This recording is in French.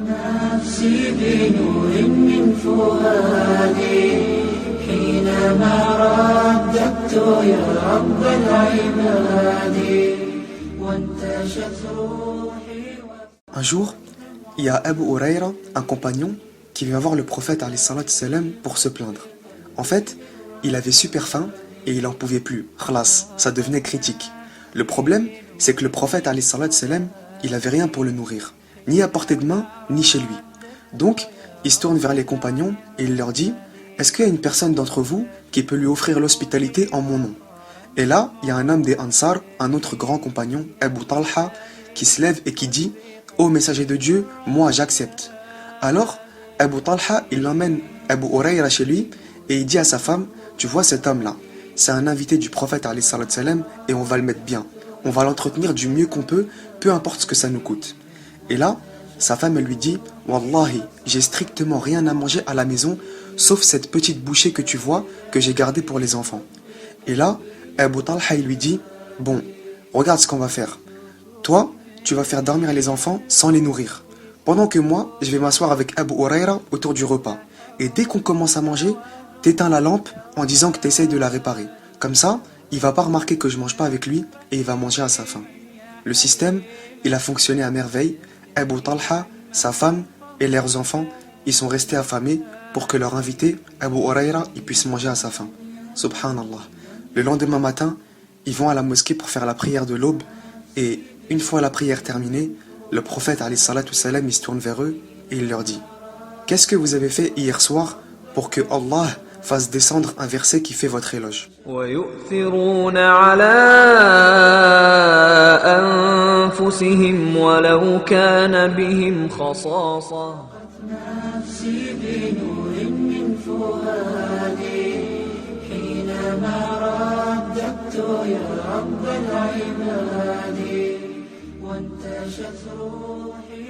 نفسي بنور من فؤادي حينما رددت يا رب العباد وانتشت روحي. Un jour, il y a Abu Huraira, un compagnon, qui vient voir le prophète alayhi salatu salam pour se plaindre. En fait, il avait super faim et il en pouvait plus. Khlas, ça devenait critique. Le problème, c'est que le prophète alayhi salatu salam, il avait rien pour le nourrir, ni à portée de main, ni chez lui. Donc, il se tourne vers les compagnons et il leur dit: est-ce qu'il y a une personne d'entre vous qui peut lui offrir l'hospitalité en mon nom? Et là, il y a un homme des Ansar, un autre grand compagnon, Abu Talha, qui se lève et qui dit: ô messager de Dieu, moi j'accepte. Alors, Abu Talha, il emmène Abu Huraira chez lui et il dit à sa femme: tu vois cet homme-là, c'est un invité du prophète alayhi salatu salam et on va le mettre bien. On va l'entretenir du mieux qu'on peut, peu importe ce que ça nous coûte. Et là, sa femme elle lui dit: Wallahi, j'ai strictement rien à manger à la maison, sauf cette petite bouchée que tu vois, que j'ai gardée pour les enfants. Et là, Abu Talha il lui dit: bon, regarde ce qu'on va faire. Toi, tu vas faire dormir les enfants sans les nourrir. Pendant que moi, je vais m'asseoir avec Abu Huraira autour du repas. Et dès qu'on commence à manger, t'éteins la lampe en disant que t'essayes de la réparer. Comme ça, il va pas remarquer que je mange pas avec lui et il va manger à sa faim. Le système, il a fonctionné à merveille. Abu Talha, sa femme et leurs enfants, ils sont restés affamés pour que leur invité, Abu Huraira, il puisse manger à sa faim. Subhanallah. Le lendemain matin, ils vont à la mosquée pour faire la prière de l'aube et une fois la prière terminée, le prophète alayhi salatu salam, il se tourne vers eux et il leur dit: qu'est-ce que vous avez fait hier soir pour que Allah fasse descendre un verset qui fait votre éloge? ويؤثرون على أنفسهم ولو كان بهم خصاصة. نفسي بنور من فؤادي حينما رددت يا رب العباد وانتشت روحي